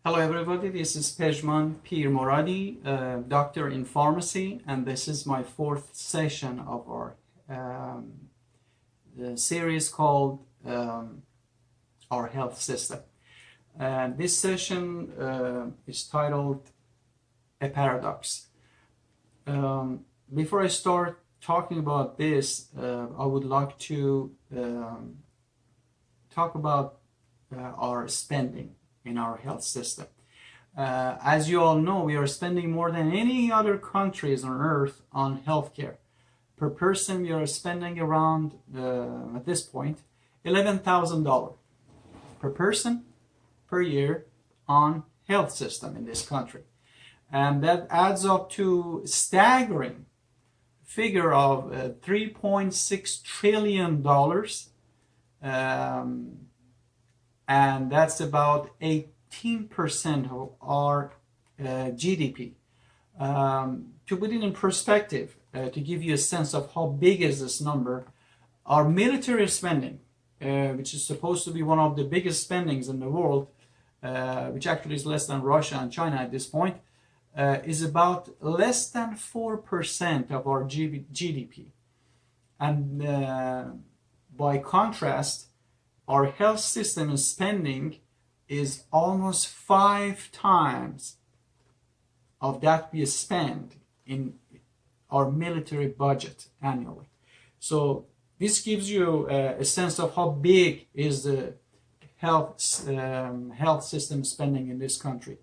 Hello everybody, this is Pejman Pir Moradi, doctor in pharmacy, and this is my fourth session of our the series called Our Health System. And this session is titled A Paradox. Before I start talking about this, I would like to talk about our spending in our health system. As you all know, we are spending more than any other countries on earth on healthcare. Per person, we are spending around, at this point, $11,000 per person per year on health system in this country. And that adds up to a staggering figure of $3.6 trillion. And that's about 18% of our GDP. To put it in perspective, to give you a sense of how big is this number, our military spending, which is supposed to be one of the biggest spendings in the world, which actually is less than Russia and China at this point, is about less than 4% of our GDP. And by contrast, our health system spending is almost 5 times of that we spend in our military budget annually. So this gives you a sense of how big is the health system spending in this country.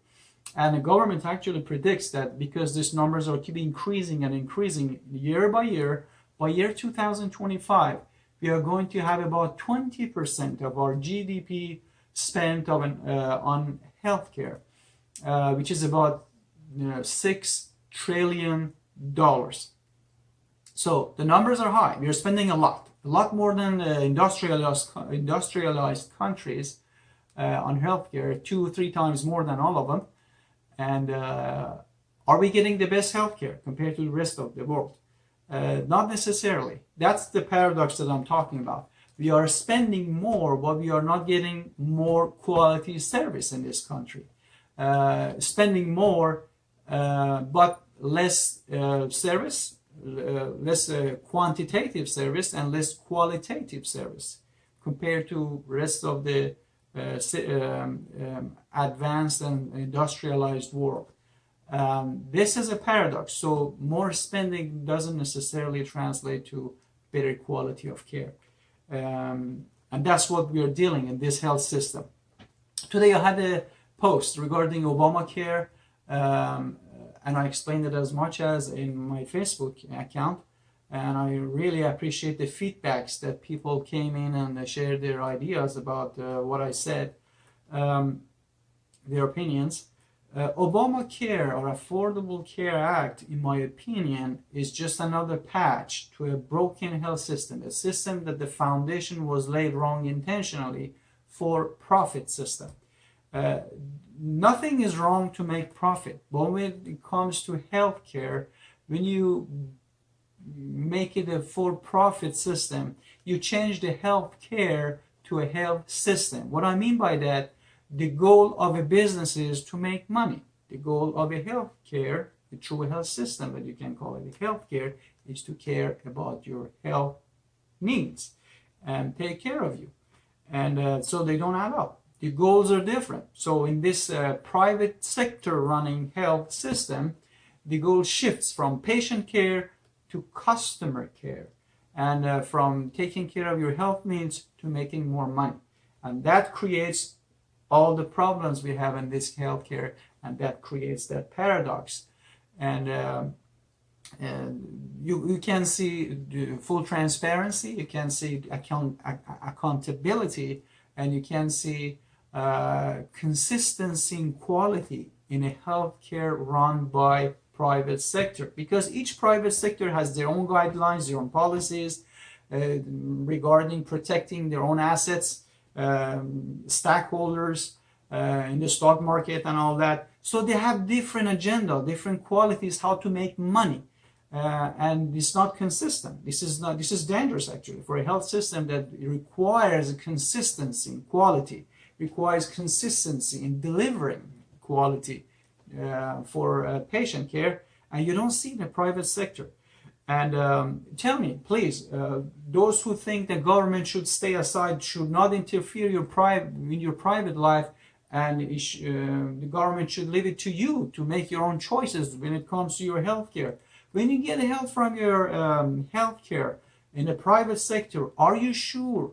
And the government actually predicts that because these numbers are keep increasing and increasing year by year 2025, we are going to have about 20% of our GDP spent on healthcare, which is about $6 trillion. So the numbers are high. We are spending a lot more than industrialized countries on healthcare, 2-3 times more than all of them. And are we getting the best healthcare compared to the rest of the world? Not necessarily. That's the paradox that I'm talking about. We are spending more, but we are not getting more quality service in this country. Spending more, but less service, less quantitative service, and less qualitative service compared to rest of the advanced and industrialized world. This is a paradox. So more spending doesn't necessarily translate to better quality of care. And that's what we are dealing in this health system. Today I had a post regarding Obamacare, and I explained it as much as in my Facebook account. And I really appreciate the feedbacks that people came in and shared their ideas about what I said, their opinions. Obamacare, or Affordable Care Act, in my opinion, is just another patch to a broken health system, a system that the foundation was laid wrong intentionally for profit system. Nothing is wrong to make profit, but when it comes to healthcare, when you make it a for-profit system, you change the healthcare to a health system. What I mean by that, the goal of a business is to make money. The goal of a healthcare, the true health system, that you can call it a healthcare, is to care about your health needs and take care of you. And so they don't add up. The goals are different. So in this private sector running health system, the goal shifts from patient care to customer care, and from taking care of your health needs to making more money. And that creates all the problems we have in this healthcare, and that creates that paradox. And you can see full transparency, you can see accountability, and you can see consistency in quality in a healthcare run by private sector, because each private sector has their own guidelines, their own policies regarding protecting their own assets, stockholders in the stock market and all that. So they have different agenda, different qualities, how to make money. And it's not consistent. This is dangerous actually for a health system that requires a consistency in quality, requires consistency in delivering quality for patient care, and you don't see in the private sector. And tell me, please, those who think the government should stay aside, should not interfere in your private life, and the government should leave it to you to make your own choices when it comes to your health care. When you get help from your health care in the private sector, are you sure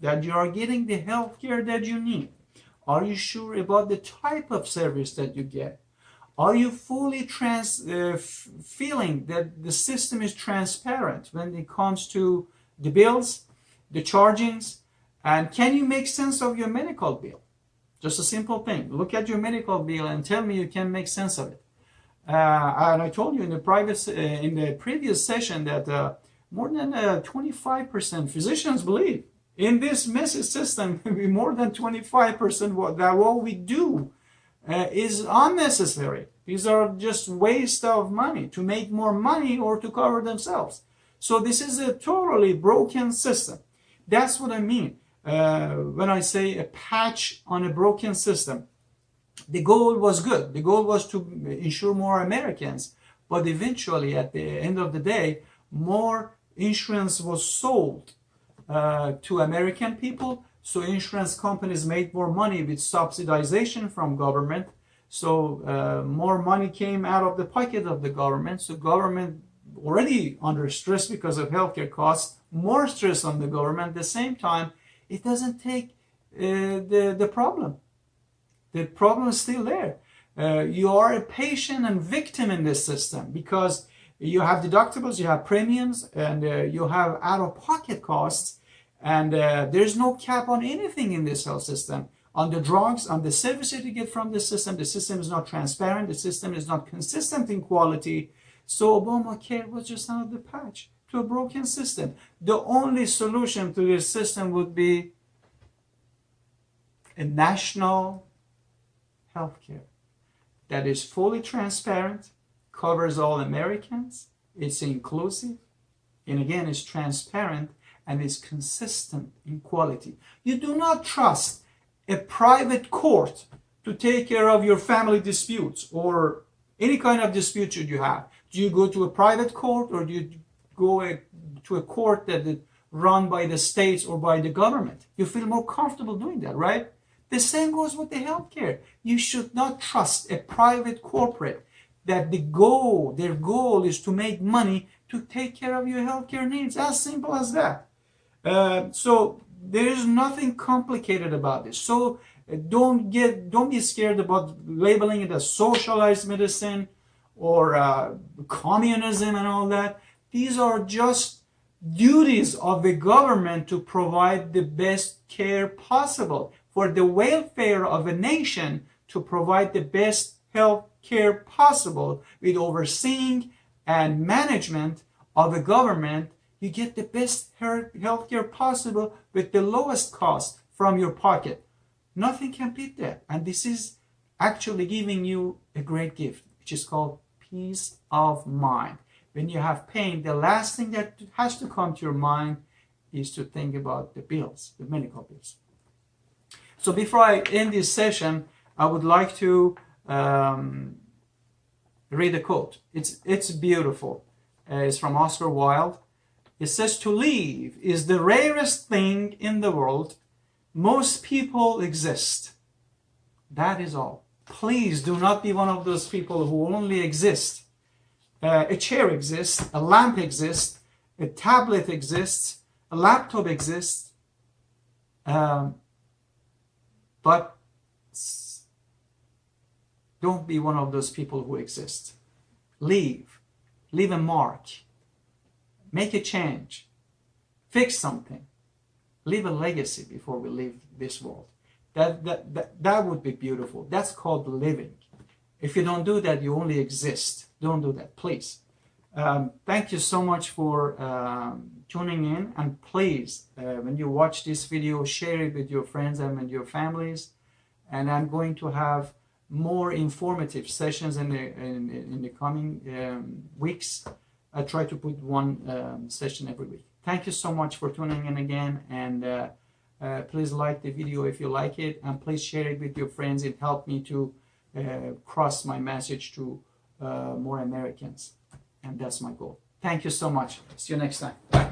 that you are getting the health care that you need? Are you sure about the type of service that you get? Are you fully feeling that the system is transparent when it comes to the bills, the chargings, and can you make sense of your medical bill? Just a simple thing. Look at your medical bill and tell me you can make sense of it. And I told you in the previous session that more than 25% physicians believe in this messy system. More than 25% that what we do is unnecessary. These are just waste of money to make more money or to cover themselves. So this is a totally broken system. That's what I mean when I say a patch on a broken system. The goal was good. The goal was to insure more Americans, but eventually at the end of the day, more insurance was sold to American people. So insurance companies made more money with subsidization from government. So more money came out of the pocket of the government. So government already under stress because of healthcare costs, more stress on the government. At the same time, it doesn't take the problem. The problem is still there. You are a patient and victim in this system because you have deductibles, you have premiums, and you have out-of-pocket costs. And there's no cap on anything in this health system. On the drugs, on the services you get from the system is not transparent, the system is not consistent in quality. So Obamacare was just another patch to a broken system. The only solution to this system would be a national healthcare that is fully transparent, covers all Americans, it's inclusive, and again, it's transparent and is consistent in quality. You do not trust a private court to take care of your family disputes or any kind of dispute that you have. Do you go to a private court or do you go to a court that is run by the states or by the government? You feel more comfortable doing that, right? The same goes with the healthcare. You should not trust a private corporate that their goal is to make money to take care of your healthcare needs. As simple as that. So there is nothing complicated about this. So don't be scared about labeling it as socialized medicine or communism and all that. These are just duties of the government to provide the best care possible for the welfare of a nation, to provide the best health care possible with overseeing and management of a government. You get the best health care possible with the lowest cost from your pocket. Nothing can beat that. And this is actually giving you a great gift, which is called peace of mind. When you have pain, the last thing that has to come to your mind is to think about the bills, the medical bills. So before I end this session, I would like to read a quote. It's beautiful. It's from Oscar Wilde. It says, "To live is the rarest thing in the world. Most people exist. That is all. Please do not be one of those people who only exist. A chair exists, a lamp exists, a tablet exists, a laptop exists, but don't be one of those people who exist. Leave a mark, make a change, fix something, leave a legacy before we leave this world. That would be beautiful. That's called living. If you don't do that, you only exist. Don't do that, please. Thank you so much for tuning in, and please, when you watch this video, share it with your friends and with your families. And I'm going to have more informative sessions in the coming weeks. I try to put one session every week. Thank you so much for tuning in again, and please like the video if you like it, and please share it with your friends. It helped me to cross my message to more Americans. And that's my goal. Thank you so much. See you next time. Bye.